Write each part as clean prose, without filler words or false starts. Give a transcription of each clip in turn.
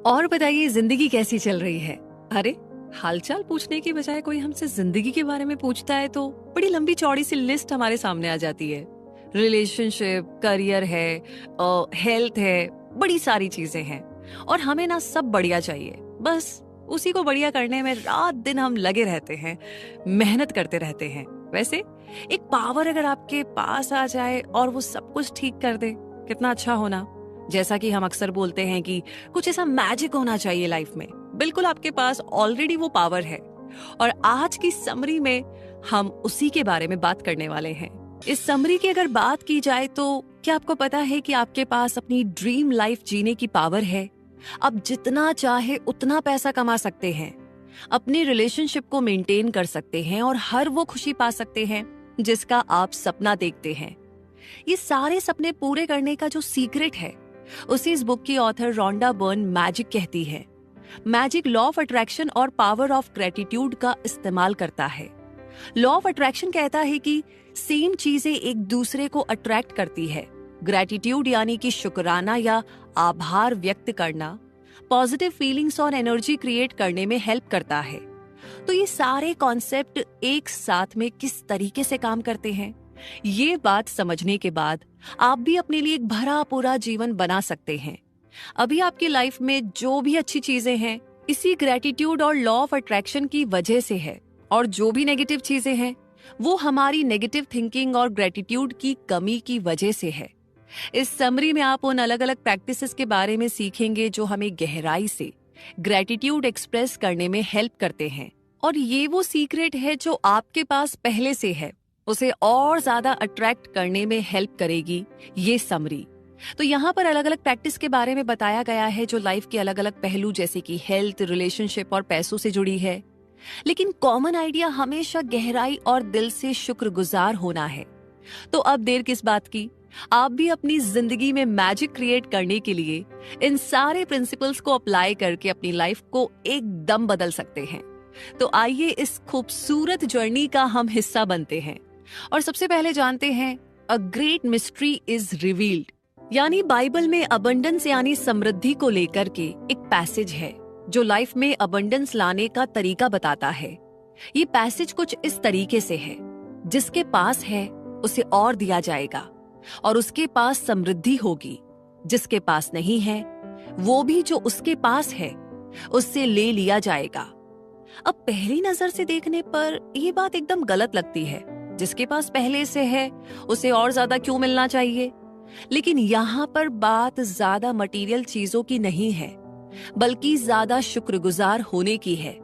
और बताइए, जिंदगी कैसी चल रही है? अरे, हालचाल पूछने की बजाय कोई हमसे जिंदगी के बारे में पूछता है तो बड़ी लंबी चौड़ी सी लिस्ट हमारे सामने आ जाती है। रिलेशनशिप, करियर है, हेल्थ है, बड़ी सारी चीजें हैं। और हमें ना सब बढ़िया चाहिए, बस उसी को बढ़िया करने में रात दिन हम लगे रहते हैं, मेहनत करते रहते हैं। वैसे एक पावर अगर आपके पास आ जाए और वो सब कुछ ठीक कर दे, कितना अच्छा होना। जैसा कि हम अक्सर बोलते हैं कि कुछ ऐसा मैजिक होना चाहिए लाइफ में, बिल्कुल आपके पास ऑलरेडी वो पावर है। और आज की समरी में हम उसी के बारे में बात करने वाले हैं। इस समरी की अगर बात की जाए तो क्या आपको पता है कि आपके पास अपनी ड्रीम लाइफ जीने की पावर है? आप जितना चाहे उतना पैसा कमा सकते हैं, अपनी रिलेशनशिप को मेंटेन कर सकते हैं और हर वो खुशी पा सकते हैं जिसका आप सपना देखते हैं। ये सारे सपने पूरे करने का जो सीक्रेट है, उसी इस बुक की ऑथर रोंडा बर्न मैजिक कहती है। मैजिक लॉ ऑफ अट्रैक्शन और पावर ऑफ ग्रेटिट्यूड का इस्तेमाल करता है। लॉ ऑफ अट्रैक्शन कहता है कि सेम चीजें एक दूसरे को अट्रैक्ट करती है। ग्रेटिट्यूड यानी कि शुक्राना या आभार व्यक्त करना पॉजिटिव फीलिंग्स और एनर्जी क्रिएट करने में हेल्प करता है। तो ये सारे कॉन्सेप्ट एक साथ में किस तरीके से काम करते हैं, ये बात समझने के बाद आप भी अपने लिए एक भरा पूरा जीवन बना सकते हैं। अभी आपकी लाइफ में जो भी अच्छी चीजें हैं, इसी ग्रेटिट्यूड और लॉ ऑफ अट्रैक्शन की वजह से है। और जो भी नेगेटिव चीजें हैं, वो हमारी नेगेटिव थिंकिंग और ग्रेटिट्यूड की कमी की वजह से है। इस समरी में आप उन अलग अलग प्रैक्टिसेस के बारे में सीखेंगे जो हमें गहराई से ग्रेटिट्यूड एक्सप्रेस करने में हेल्प करते हैं। और ये वो सीक्रेट है जो आपके पास पहले से है, उसे और ज्यादा अट्रैक्ट करने में हेल्प करेगी ये समरी। तो यहाँ पर अलग अलग प्रैक्टिस के बारे में बताया गया है जो लाइफ के अलग अलग पहलू जैसे कि हेल्थ, रिलेशनशिप और पैसों से जुड़ी है। लेकिन कॉमन आइडिया हमेशा गहराई और दिल से शुक्रगुजार होना है। तो अब देर किस बात की, आप भी अपनी जिंदगी में मैजिक क्रिएट करने के लिए इन सारे प्रिंसिपल्स को अप्लाई करके अपनी लाइफ को एकदम बदल सकते हैं। तो आइए इस खूबसूरत जर्नी का हम हिस्सा बनते हैं। और सबसे पहले जानते हैं, a great mystery is revealed, यानी बाइबल में अबंडेंस यानी समृद्धि को लेकर के एक पैसेज है जो लाइफ में अबंडेंस लाने का तरीका बताता है। ये पैसेज कुछ इस तरीके से है, जिसके पास है उसे और दिया जाएगा और उसके पास समृद्धि होगी। जिसके पास नहीं है, वो भी जो उसके पास है उससे ले लिया जाएगा। अब पहली नजर से देखने पर यह बात एकदम गलत लगती है। जिसके पास पहले से है उसे और ज्यादा क्यों मिलना चाहिए? लेकिन यहाँ पर बात ज्यादा मटेरियल चीजों की नहीं है, बल्कि ज्यादा शुक्रगुजार होने की है।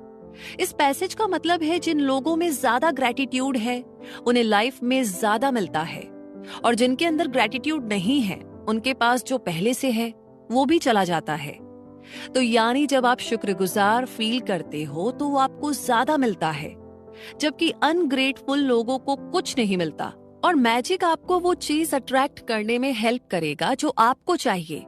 इस पैसेज का मतलब है जिन लोगों में ज्यादा ग्रेटिट्यूड है उन्हें लाइफ में ज्यादा मिलता है, और जिनके अंदर ग्रेटिट्यूड नहीं है उनके पास जो पहले से है वो भी चला जाता है। तो यानी जब आप शुक्रगुजार फील करते हो तो वो आपको ज्यादा मिलता है, जबकि अनग्रेटफुल लोगों को कुछ नहीं मिलता। और मैजिक आपको वो चीज अट्रैक्ट करने में हेल्प करेगा जो आपको चाहिए।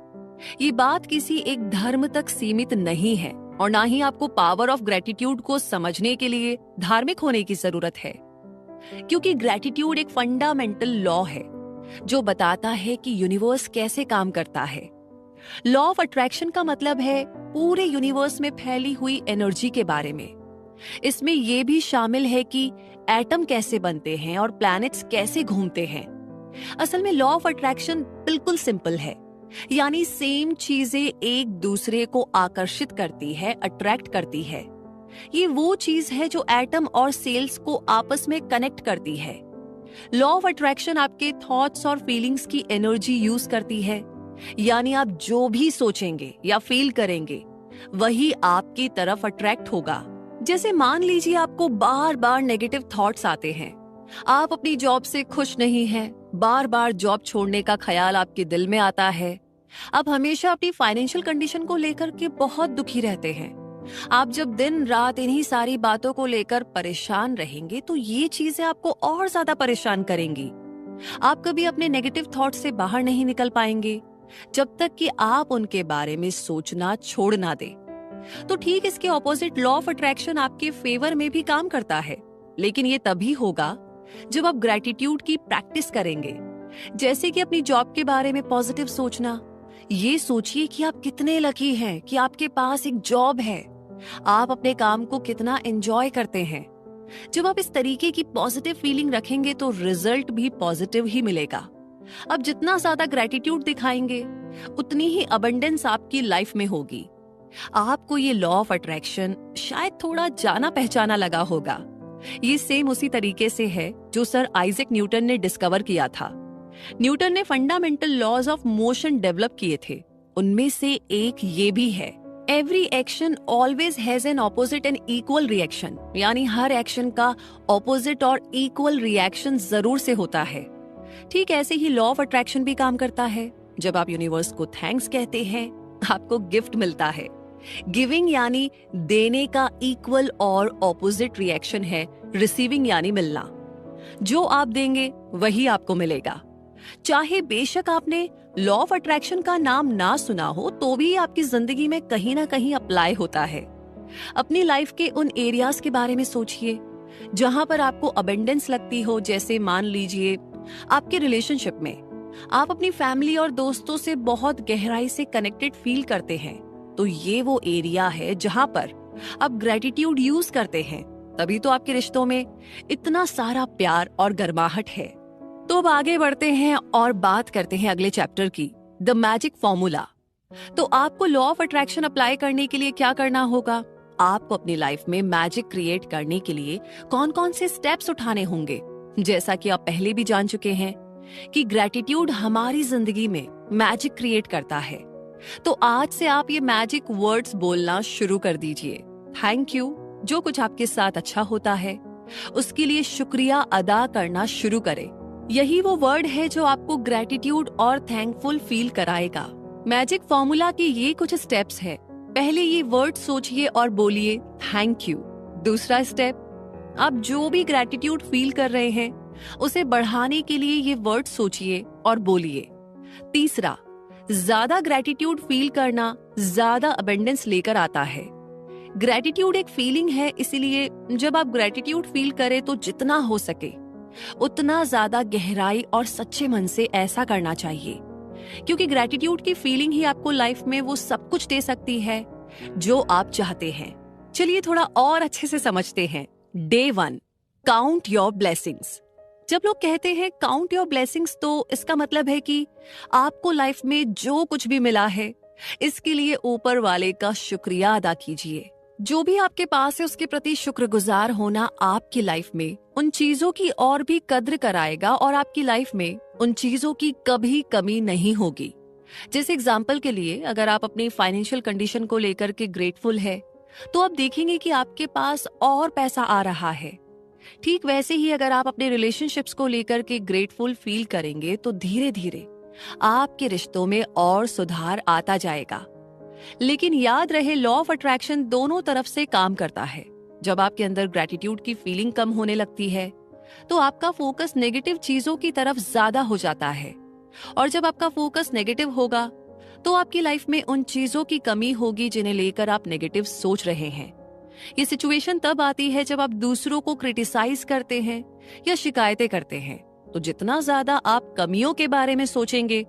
ये बात किसी एक धर्म तक सीमित नहीं है और ना ही आपको पावर ऑफ ग्रेटिट्यूड को समझने के लिए धार्मिक होने की जरूरत है, क्योंकि ग्रेटिट्यूड एक फंडामेंटल लॉ है जो बताता है कि यूनिवर्स कैसे काम करता है। लॉ ऑफ अट्रैक्शन का मतलब है पूरे यूनिवर्स में फैली हुई एनर्जी के बारे में। इसमें यह भी शामिल है कि एटम कैसे बनते हैं और प्लैनेट्स कैसे घूमते हैं। असल में लॉ ऑफ अट्रैक्शन बिल्कुल सिंपल है, यानी सेम चीजें एक दूसरे को आकर्षित करती है, अट्रैक्ट करती है। ये वो चीज है जो एटम और सेल्स को आपस में कनेक्ट करती है। लॉ ऑफ अट्रैक्शन आपके थॉट्स और फीलिंग्स की एनर्जी यूज करती है, यानी आप जो भी सोचेंगे या फील करेंगे वही आपकी तरफ अट्रैक्ट होगा। जैसे मान लीजिए आपको बार बार नेगेटिव थॉट्स आते हैं, आप अपनी जॉब से खुश नहीं हैं, बार बार जॉब छोड़ने का ख्याल आपके दिल में आता है, आप हमेशा अपनी फाइनेंशियल कंडीशन को लेकर के बहुत दुखी रहते हैं। आप जब दिन रात इन्हीं सारी बातों को लेकर परेशान रहेंगे तो ये चीजें आपको और ज्यादा परेशान करेंगी। आप कभी अपने नेगेटिव थॉट से बाहर नहीं निकल पाएंगे जब तक कि आप उनके बारे में सोचना छोड़ ना दें। तो ठीक इसके ऑपोजिट लॉ ऑफ अट्रैक्शन आपके फेवर में भी काम करता है, लेकिन ये तभी होगा जब आप ग्रेटिट्यूड की प्रैक्टिस करेंगे। जैसे कि अपनी जॉब के बारे में पॉजिटिव सोचना ये सोचिए कि आप कितने लकी हैं कि आपके पास एक जॉब है, आप अपने काम को कितना एंजॉय करते हैं। जब आप इस तरीके की पॉजिटिव फीलिंग रखेंगे तो रिजल्ट भी पॉजिटिव ही मिलेगा। अब जितना ज्यादा ग्रेटिट्यूड दिखाएंगे उतनी ही अबंडेंस आपकी लाइफ में होगी। आपको ये लॉ ऑफ अट्रैक्शन शायद थोड़ा जाना पहचाना लगा होगा। ये सेम उसी तरीके से है जो सर आइजैक न्यूटन ने डिस्कवर किया था। न्यूटन ने fundamental laws of motion develop किए थे। उनमें से एक ये भी है, every action always has an opposite and equal reaction, यानी हर एक्शन का ऑपोजिट और इक्वल रिएक्शन जरूर से होता है। ठीक ऐसे ही लॉ ऑफ अट्रैक्शन भी काम करता है। जब आप यूनिवर्स को थैंक्स कहते हैं, आपको गिफ्ट मिलता है। गिविंग यानी देने का इक्वल और ऑपोजिट रिएक्शन है रिसीविंग यानी मिलना। जो आप देंगे वही आपको मिलेगा। चाहे बेशक आपने लॉ ऑफ अट्रैक्शन का नाम ना सुना हो तो भी आपकी जिंदगी में कहीं ना कहीं अप्लाई होता है। अपनी लाइफ के उन एरियाज के बारे में सोचिए जहां पर आपको अबंडेंस लगती हो, जैसे मान लीजिए आपके रिलेशनशिप में आप अपनी फैमिली और दोस्तों से बहुत गहराई से कनेक्टेड फील करते हैं, तो ये वो एरिया है जहां पर आप ग्रेटिट्यूड यूज करते हैं। तभी तो आपके रिश्तों में इतना सारा प्यार और गर्माहट है। तो अब आगे बढ़ते हैं और बात करते हैं अगले चैप्टर की, द मैजिक फॉर्मूला। तो आपको लॉ ऑफ अट्रैक्शन अप्लाई करने के लिए क्या करना होगा? आपको अपनी लाइफ में मैजिक क्रिएट करने के लिए कौन कौन से स्टेप्स उठाने होंगे? जैसा कि आप पहले भी जान चुके हैं कि ग्रेटिट्यूड हमारी जिंदगी में मैजिक क्रिएट करता है। तो आज से आप ये मैजिक वर्ड्स बोलना शुरू कर दीजिए। थैंक यू, जो कुछ आपके साथ अच्छा होता है उसके लिए शुक्रिया अदा करना शुरू करें। यही वो वर्ड है जो आपको ग्रेटिट्यूड और थैंकफुल फील कराएगा। मैजिक फॉर्मूला के ये कुछ स्टेप्स हैं। पहले ये वर्ड सोचिए और बोलिए थैंक यू। दूसरा स्टेप, आप जो भी ग्रेटिट्यूड फील कर रहे हैं उसे बढ़ाने के लिए ये वर्ड सोचिए और बोलिए। तीसरा, ज्यादा ग्रेटिट्यूड फील करना ज्यादा अबंडेंस लेकर आता है। ग्रेटिट्यूड एक फीलिंग है, इसीलिए जब आप ग्रेटिट्यूड फील करें तो जितना हो सके उतना ज्यादा गहराई और सच्चे मन से ऐसा करना चाहिए, क्योंकि ग्रेटिट्यूड की फीलिंग ही आपको लाइफ में वो सब कुछ दे सकती है जो आप चाहते हैं। चलिए थोड़ा और अच्छे से समझते हैं। Day 1, count your blessings. जब लोग कहते हैं काउंट योर ब्लेसिंग्स, तो इसका मतलब है कि आपको लाइफ में जो कुछ भी मिला है इसके लिए ऊपर वाले का शुक्रिया अदा कीजिए। जो भी आपके पास है उसके प्रति शुक्रगुजार होना आपकी लाइफ में उन चीजों की और भी कद्र कराएगा और आपकी लाइफ में उन चीजों की कभी कमी नहीं होगी। जैसे एग्जाम्पल के लिए, अगर आप अपनी फाइनेंशियल कंडीशन को लेकर के ग्रेटफुल है तो आप देखेंगे कि आपके पास और पैसा आ रहा है। ठीक वैसे ही अगर आप अपने रिलेशनशिप्स को लेकर के ग्रेटफुल फील करेंगे तो धीरे धीरे आपके रिश्तों में और सुधार आता जाएगा। लेकिन याद रहे, लॉ ऑफ अट्रैक्शन दोनों तरफ से काम करता है। जब आपके अंदर ग्रेटिट्यूड की फीलिंग कम होने लगती है तो आपका फोकस नेगेटिव चीजों की तरफ ज्यादा हो जाता है, और जब आपका फोकस नेगेटिव होगा तो आपकी लाइफ में उन चीजों की कमी होगी जिन्हें लेकर आप नेगेटिव सोच रहे हैं। ये सिचुएशन तब आती है जब आप दूसरों को क्रिटिसाइज करते हैं या शिकायतें करते हैं। तो जितना ज्यादा आप कमियों के बारे में सोचेंगे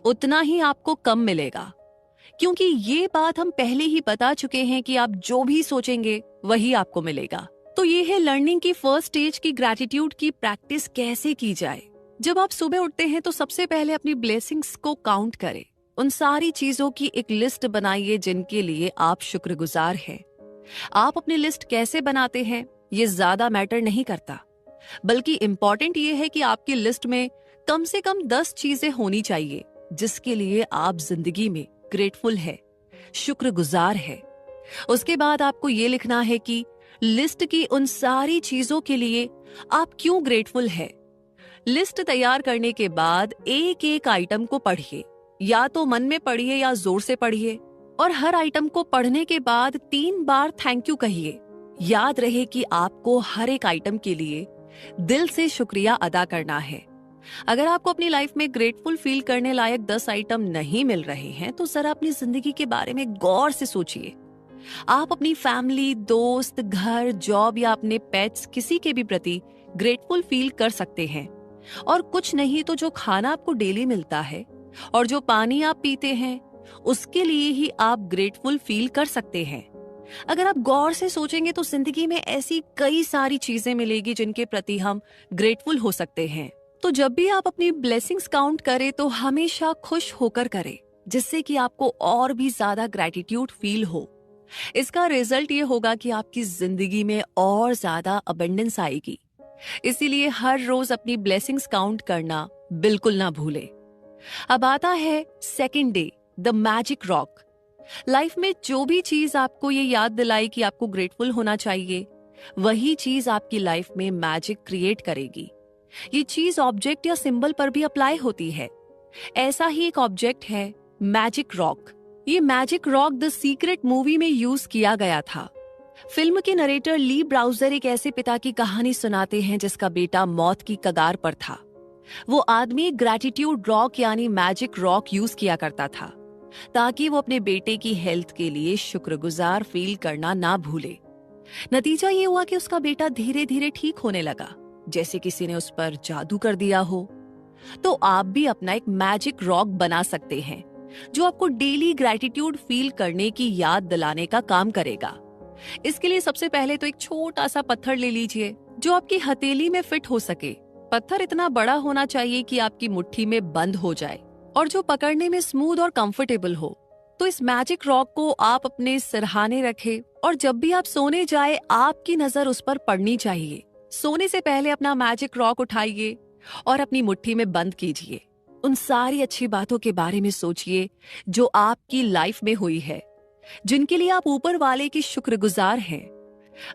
उतना ही आपको कम मिलेगा, क्योंकि ये बात हम पहले ही बता चुके हैं कि आप जो भी सोचेंगे वही आपको मिलेगा। तो ये है लर्निंग की फर्स्ट स्टेज की ग्रेटिट्यूड की प्रैक्टिस कैसे की जाए। जब आप सुबह उठते हैं तो सबसे पहले अपनी ब्लेसिंग्स को काउंट करें। उन सारी चीजों की एक लिस्ट बनाइए जिनके लिए आप शुक्रगुजार हैं। आप अपनी लिस्ट कैसे बनाते हैं ये ज्यादा मैटर नहीं करता, बल्कि इम्पोर्टेंट ये है कि आपकी लिस्ट में कम से कम 10 चीजें होनी चाहिए जिसके लिए आप जिंदगी में ग्रेटफुल है, शुक्रगुजार है। उसके बाद आपको ये लिखना है कि लिस्ट की उन सारी चीजों के लिए आप क्यों ग्रेटफुल है। लिस्ट तैयार करने के बाद एक एक आइटम को पढ़िए, या तो मन में पढ़िए या जोर से पढ़िए, और हर आइटम को पढ़ने के बाद 3 बार थैंक यू कहिए। याद रहे कि आपको हर एक आइटम के लिए दिल से शुक्रिया अदा करना है। अगर आपको अपनी लाइफ में ग्रेटफुल फील करने लायक 10 आइटम नहीं मिल रहे हैं तो जरा अपनी जिंदगी के बारे में गौर से सोचिए। आप अपनी फैमिली, दोस्त, घर, जॉब या अपने पेट्स किसी के भी प्रति ग्रेटफुल फील कर सकते हैं। और कुछ नहीं तो जो खाना आपको डेली मिलता है और जो पानी आप पीते हैं उसके लिए ही आप ग्रेटफुल फील कर सकते हैं। अगर आप गौर से सोचेंगे तो जिंदगी में ऐसी कई सारी चीजें मिलेगी जिनके प्रति हम ग्रेटफुल हो सकते हैं। तो जब भी आप अपनी ब्लेसिंग्स काउंट करें तो हमेशा खुश होकर करें, जिससे कि आपको और भी ज्यादा ग्रेटिट्यूड फील हो। इसका रिजल्ट ये होगा कि आपकी जिंदगी में और ज्यादा अबंडेंस आएगी। इसीलिए हर रोज अपनी ब्लेसिंग्स काउंट करना बिल्कुल ना भूले। अब आता है second day, the magic rock. Life में जो भी चीज आपको ये याद दिलाई कि आपको ग्रेटफुल होना चाहिए, वही चीज आपकी लाइफ में मैजिक क्रिएट करेगी। ये चीज ऑब्जेक्ट या सिंबल पर भी अप्लाई होती है। ऐसा ही एक ऑब्जेक्ट है मैजिक रॉक। ये magic rock the secret movie में यूज किया गया था। फिल्म के नरेटर ली ब्राउजर एक ऐसे पिता की कहानी सुनाते हैं जिसका बेटा मौत की कगार पर था। वो आदमी ग्रैटिट्यूड रॉक यानी मैजिक रॉक यूज किया करता था ताकि वो अपने बेटे की हेल्थ के लिए शुक्रगुजार फील करना ना भूले। नतीजा ये हुआ कि उसका बेटा धीरे धीरे ठीक होने लगा, जैसे किसी ने उस पर जादू कर दिया हो। तो आप भी अपना एक मैजिक रॉक बना सकते हैं जो आपको डेली ग्रैटिट्यूड फील करने की याद दिलाने का काम करेगा। इसके लिए सबसे पहले तो एक छोटा सा पत्थर ले लीजिए जो आपकी हथेली में फिट हो सके। पत्थर इतना बड़ा होना चाहिए कि आपकी मुट्ठी में बंद हो जाए और जो पकड़ने में स्मूथ और कंफर्टेबल हो। तो इस मैजिक रॉक को आप अपने सिरहाने रखें और जब भी आप सोने जाए आपकी नजर उस पर पड़नी चाहिए। सोने से पहले अपना मैजिक रॉक उठाइए और अपनी मुट्ठी में बंद कीजिए। उन सारी अच्छी बातों के बारे में सोचिए जो आपकी लाइफ में हुई है, जिनके लिए आप ऊपर वाले की शुक्रगुजार हैं।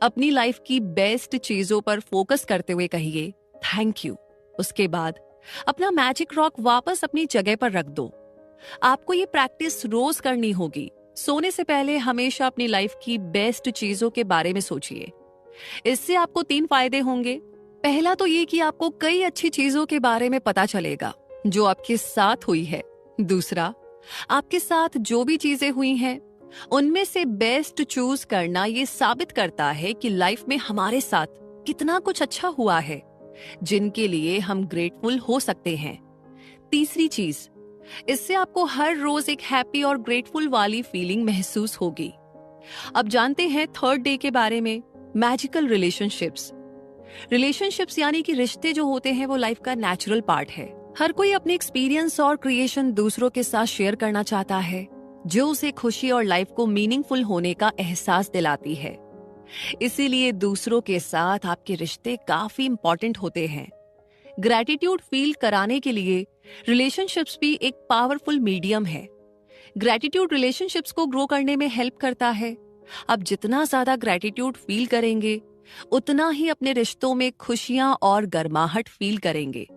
अपनी लाइफ की बेस्ट चीजों पर फोकस करते हुए कहिए थैंक यू। उसके बाद अपना मैजिक रॉक वापस अपनी जगह पर रख दो। आपको ये प्रैक्टिस रोज करनी होगी। सोने से पहले हमेशा अपनी लाइफ की बेस्ट चीजों के बारे में सोचिए। इससे आपको 3 फायदे होंगे। पहला तो ये कि आपको कई अच्छी चीजों के बारे में पता चलेगा जो आपके साथ हुई है। दूसरा, आपके साथ जो भी चीजें हुई हैं उनमें से बेस्ट चूज करना ये साबित करता है कि लाइफ में हमारे साथ कितना कुछ अच्छा हुआ है जिनके लिए हम ग्रेटफुल हो सकते हैं। तीसरी चीज, इससे आपको हर रोज एक हैप्पी और ग्रेटफुल वाली फीलिंग महसूस होगी। अब जानते हैं थर्ड डे के बारे में, मैजिकल रिलेशनशिप्स। रिलेशनशिप्स यानी कि रिश्ते जो होते हैं वो लाइफ का नेचुरल पार्ट है। हर कोई अपने एक्सपीरियंस और क्रिएशन दूसरों के साथ शेयर करना चाहता है जो उसे खुशी और लाइफ को मीनिंगफुल होने का एहसास दिलाती है। इसीलिए दूसरों के साथ आपके रिश्ते काफी इंपॉर्टेंट होते हैं। ग्रैटिट्यूड फील कराने के लिए रिलेशनशिप्स भी एक पावरफुल मीडियम है। ग्रैटिट्यूड रिलेशनशिप्स को ग्रो करने में हेल्प करता है। आप जितना ज्यादा ग्रैटिट्यूड फील करेंगे उतना ही अपने रिश्तों में खुशियां और गर्माहट फील करेंगे।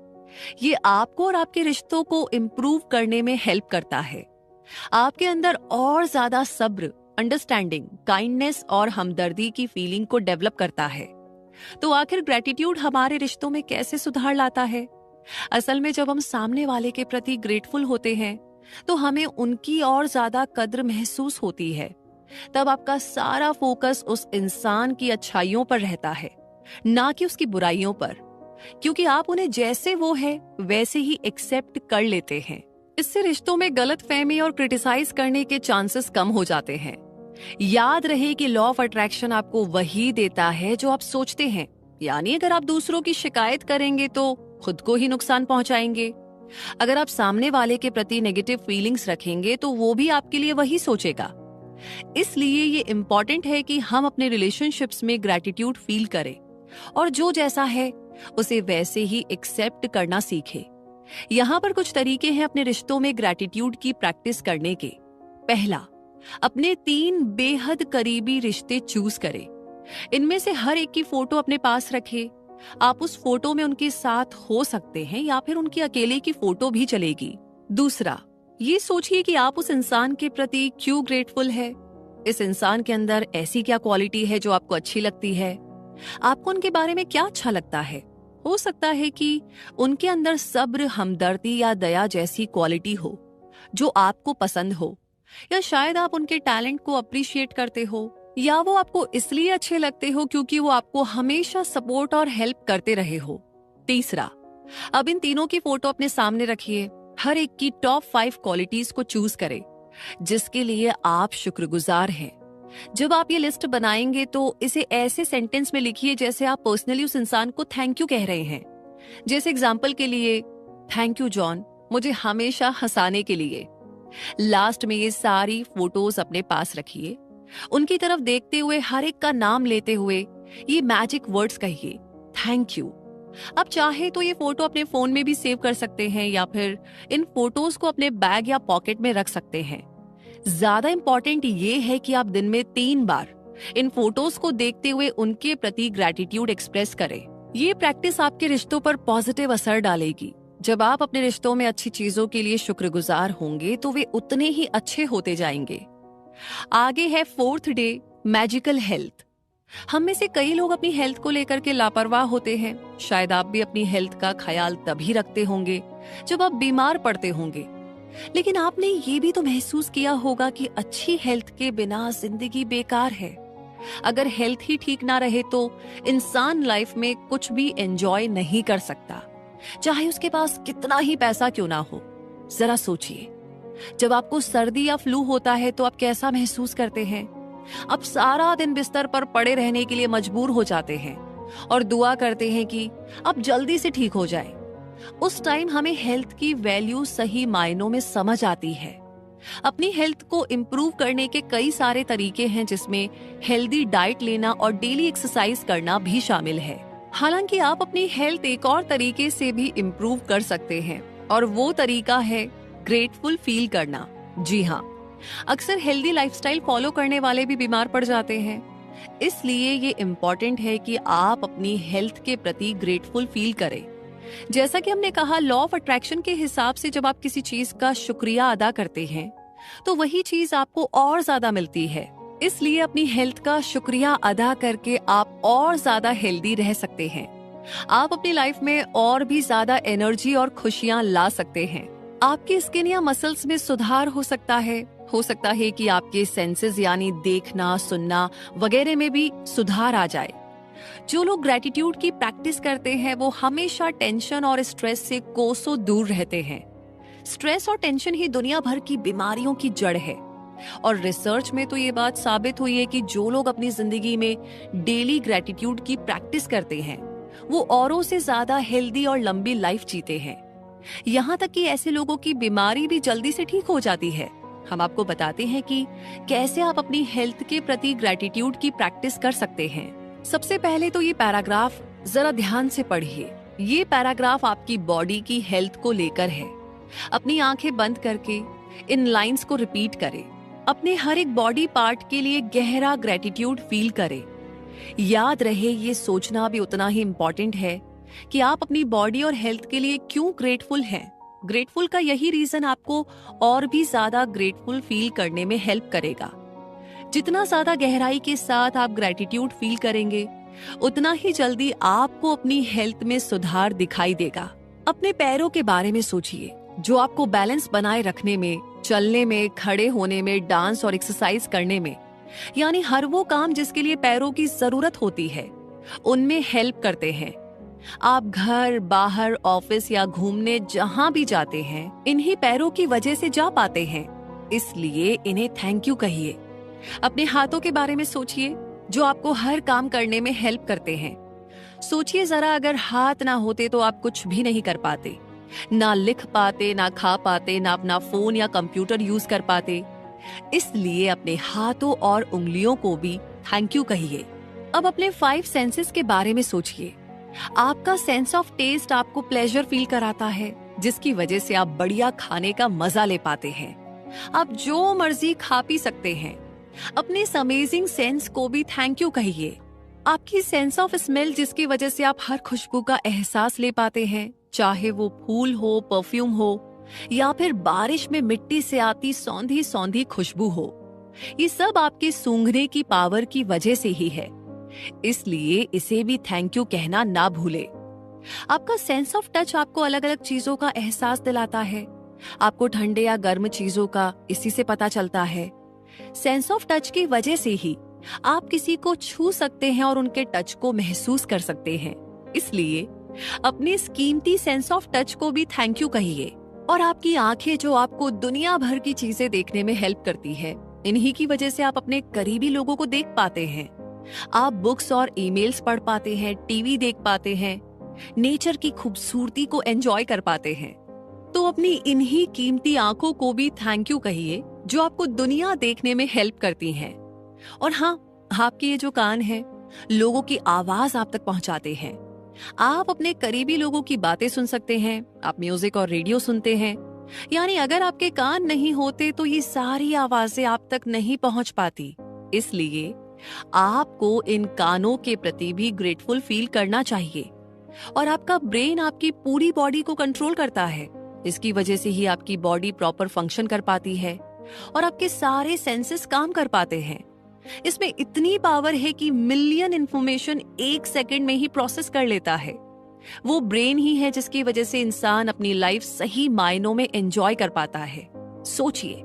ये आपको और आपके रिश्तों को इम्प्रूव करने में हेल्प करता है। आपके अंदर और ज्यादा सब्र, अंडरस्टैंडिंग, काइंडनेस और हमदर्दी की फीलिंग को डेवलप करता है। तो आखिर ग्रैटिट्यूड हमारे रिश्तों में कैसे सुधार लाता है? असल में जब हम सामने वाले के प्रति ग्रेटफुल होते हैं तो हमें उनकी और ज्यादा कद्र महसूस होती है। तब आपका सारा फोकस उस इंसान की अच्छाइयों पर रहता है, ना कि उसकी बुराइयों पर, क्योंकि आप उन्हें जैसे वो है वैसे ही एक्सेप्ट कर लेते हैं। इससे रिश्तों में गलतफहमी और क्रिटिसाइज करने के चांसेस कम हो जाते हैं। याद रहे कि लॉ ऑफ अट्रैक्शन आपको वही देता है जो आप सोचते हैं। यानी अगर आप दूसरों की शिकायत करेंगे तो खुद को ही नुकसान पहुंचाएंगे। अगर आप सामने वाले के प्रति नेगेटिव फीलिंग्स रखेंगे तो वो भी आपके लिए वही सोचेगा। इसलिए ये इम्पोर्टेंट है कि हम अपने रिलेशनशिप्स में ग्रैटिट्यूड फील करें और जो जैसा है उसे वैसे ही एक्सेप्ट करना सीखें। यहाँ पर कुछ तरीके हैं अपने रिश्तों में ग्रैटिट्यूड की प्रैक्टिस करने के। पहला, अपने 3 बेहद करीबी रिश्ते चूज करें। इनमें से हर एक की फोटो अपने पास रखें। आप उस फोटो में उनके साथ हो सकते हैं या फिर उनकी अकेले की फोटो भी चलेगी। दूसरा, ये सोचिए कि आप उस इंसान के प्रति क्यों ग्रेटफुल है। इस इंसान के अंदर ऐसी क्या क्वालिटी है जो आपको अच्छी लगती है। आपको उनके बारे में क्या अच्छा लगता है। हो सकता है कि उनके अंदर सब्र, हमदर्दी या दया जैसी क्वालिटी हो जो आपको पसंद हो, या शायद आप उनके टैलेंट को अप्रिशिएट करते हो, या वो आपको इसलिए अच्छे लगते हो क्योंकि वो आपको हमेशा सपोर्ट और हेल्प करते रहे हो। तीसरा, अब इन तीनों की फोटो अपने सामने रखिए। हर एक की टॉप 5 क्वालिटीज को चूज करें जिसके लिए आप शुक्रगुजार हैं। जब आप ये लिस्ट बनाएंगे तो इसे ऐसे सेंटेंस में लिखिए जैसे आप पर्सनली उस इंसान को थैंक यू कह रहे हैं। जैसे एग्जाम्पल के लिए, थैंक यू जॉन, मुझे हमेशा हंसाने के लिए। लास्ट में ये सारी फोटोज अपने पास रखिए। उनकी तरफ देखते हुए, हर एक का नाम लेते हुए ये मैजिक वर्ड्स कहिए, थैंक यू। आप चाहे तो ये फोटो अपने फोन में भी सेव कर सकते हैं या फिर इन फोटोज को अपने बैग या पॉकेट में रख सकते हैं। ज्यादा इंपॉर्टेंट ये है कि आप दिन में 3 बार इन फोटोज को देखते हुए उनके प्रति ग्रैटिट्यूड एक्सप्रेस करें। ये प्रैक्टिस आपके रिश्तों पर पॉजिटिव असर डालेगी। जब आप अपने रिश्तों में अच्छी चीजों के लिए शुक्रगुजार होंगे तो वे उतने ही अच्छे होते जाएंगे। आगे है 4th डे, मैजिकल हेल्थ। हम में से कई लोग अपनी हेल्थ को लेकर के लापरवाह होते हैं। शायद आप भी अपनी हेल्थ का ख्याल तभी रखते होंगे जब आप बीमार पड़ते होंगे। लेकिन आपने ये भी तो महसूस किया होगा कि अच्छी हेल्थ के बिना जिंदगी बेकार है। अगर हेल्थ ही ठीक ना रहे तो इंसान लाइफ में कुछ भी एंजॉय नहीं कर सकता, चाहे उसके पास कितना ही पैसा क्यों ना हो। जरा सोचिए, जब आपको सर्दी या फ्लू होता है तो आप कैसा महसूस करते हैं? आप सारा दिन बिस्तर पर पड़े रहने के लिए मजबूर हो जाते हैं और दुआ करते हैं कि आप जल्दी से ठीक हो जाए। उस टाइम हमें हेल्थ की वैल्यू सही मायनों में समझ आती है। अपनी हेल्थ को इम्प्रूव करने के कई सारे तरीके हैं, जिसमें हेल्दी डाइट लेना और डेली एक्सरसाइज करना भी शामिल है। हालांकि आप अपनी हेल्थ एक और तरीके से भी इम्प्रूव कर सकते हैं और वो तरीका है ग्रेटफुल फील करना। जी हाँ, अक्सर हेल्दी लाइफस्टाइल फॉलो करने वाले भी बीमार पड़ जाते हैं। इसलिए ये इम्पोर्टेंट है कि आप अपनी हेल्थ के प्रति ग्रेटफुल फील करें। जैसा कि हमने कहा, लॉ ऑफ अट्रैक्शन के हिसाब से जब आप किसी चीज का शुक्रिया अदा करते हैं तो वही चीज आपको और ज्यादा मिलती है। इसलिए अपनी हेल्थ का शुक्रिया अदा करके आप और ज्यादा हेल्दी रह सकते हैं। आप अपनी लाइफ में और भी ज्यादा एनर्जी और खुशियां ला सकते हैं। आपकी स्किन या मसल्स में सुधार हो सकता है कि आपके सेंसेस यानी देखना, सुनना वगैरह में भी सुधार आ जाए। जो लोग ग्रैटिट्यूड की प्रैक्टिस करते हैं वो हमेशा टेंशन और स्ट्रेस से कोसों दूर रहते हैं। स्ट्रेस और टेंशन ही दुनिया भर की बीमारियों की जड़ है और रिसर्च में तो ये बात साबित हुई है कि जो लोग अपनी जिंदगी में डेली ग्रैटिट्यूड की प्रैक्टिस करते हैं वो औरों से ज्यादा हेल्दी और लंबी लाइफ जीते हैं। यहाँ तक कि ऐसे लोगों की बीमारी भी जल्दी से ठीक हो जाती है। हम आपको बताते हैं कि कैसे आप अपनी हेल्थ के प्रति ग्रैटिट्यूड की प्रैक्टिस कर सकते हैं। सबसे पहले तो ये पैराग्राफ जरा ध्यान से पढ़िए। ये पैराग्राफ आपकी बॉडी की हेल्थ को लेकर है। अपनी आंखें बंद करके इन लाइंस को रिपीट करें। अपने हर एक बॉडी पार्ट के लिए गहरा ग्रैटिट्यूड फील करें। याद रहे, ये सोचना भी उतना ही इम्पोर्टेंट है कि आप अपनी बॉडी और हेल्थ के लिए क्यों ग्रेटफुल हैं। ग्रेटफुल का यही रीजन आपको और भी ज्यादा ग्रेटफुल फील करने में हेल्प करेगा। जितना ज्यादा गहराई के साथ आप ग्रैटिट्यूड फील करेंगे उतना ही जल्दी आपको अपनी हेल्थ में सुधार दिखाई देगा। अपने पैरों के बारे में सोचिए, जो आपको बैलेंस बनाए रखने में, चलने में, खड़े होने में, डांस और एक्सरसाइज करने में, यानी हर वो काम जिसके लिए पैरों की जरूरत होती है, उनमें हेल्प करते हैं। आप घर, बाहर, ऑफिस या घूमने जहां भी जाते हैं, इन्हीं पैरों की वजह से जा पाते हैं। इसलिए इन्हें थैंक यू कहिए। अपने हाथों के बारे में सोचिए, जो आपको हर काम करने में हेल्प करते हैं। सोचिए जरा, अगर हाथ ना होते तो आप कुछ भी नहीं कर पाते, ना लिख पाते, ना खा पाते, ना अपना फोन या कंप्यूटर यूज कर पाते। इसलिए अपने हाथों और उंगलियों को भी थैंक यू कहिए। अब अपने 5 सेंसेस के बारे में सोचिए। आपका सेंस ऑफ टेस्ट आपको प्लेजर फील कराता है, जिसकी वजह से आप बढ़िया खाने का मजा ले पाते हैं। आप जो मर्जी खा पी सकते हैं। अपने इस अमेजिंग सेंस को भी थैंक यू कहिए। आपकी सेंस ऑफ स्मेल, जिसकी वजह से आप हर खुशबू का एहसास ले पाते हैं, चाहे वो फूल हो, परफ्यूम हो या फिर बारिश में मिट्टी से आती सौंधी सौंधी खुशबू हो, ये सब आपके सूंघने की पावर की वजह से ही है। इसलिए इसे भी थैंक यू कहना ना भूले। आपका सेंस ऑफ टच आपको अलग अलग चीजों का एहसास दिलाता है। आपको ठंडे या गर्म चीजों का इसी से पता चलता है। सेंस ऑफ टच की वजह से ही आप किसी को छू सकते हैं और उनके टच को महसूस कर सकते हैं। इसलिए अपने इस कीमती सेंस ऑफ टच को भी थैंक यू कहिए। और आपकी आंखें जो आपको दुनिया भर की चीजें देखने में हेल्प करती है, इन्हीं की वजह से आप अपने करीबी लोगों को देख पाते हैं। आप बुक्स और ईमेल्स पढ़ पाते हैं, टीवी देख पाते हैं, नेचर की खूबसूरती को एंजॉय कर पाते हैं। तो अपनी इन्हीं कीमती आंखों को भी थैंक यू कहिए जो आपको दुनिया देखने में हेल्प करती हैं। और हाँ, आपके ये जो कान हैं, लोगों की आवाज आप तक पहुंचाते हैं। आप अपने करीबी लोगों की बातें सुन सकते हैं, आप म्यूजिक और रेडियो सुनते हैं। यानी अगर आपके कान नहीं होते तो ये सारी आवाजें आप तक नहीं पहुंच पाती। इसलिए आपको इन कानों के प्रति भी ग्रेटफुल फील करना चाहिए। और आपका ब्रेन आपकी पूरी बॉडी को कंट्रोल करता है। इसकी वजह से ही आपकी बॉडी प्रॉपर फंक्शन कर पाती है और आपके सारे सेंसेस काम कर पाते हैं। इसमें इतनी पावर है कि मिलियन इंफॉर्मेशन 1 सेकंड में ही प्रोसेस कर लेता है। वो ब्रेन ही है जिसकी वजह से इंसान अपनी लाइफ सही मायनों में एंजॉय कर पाता है। सोचिए,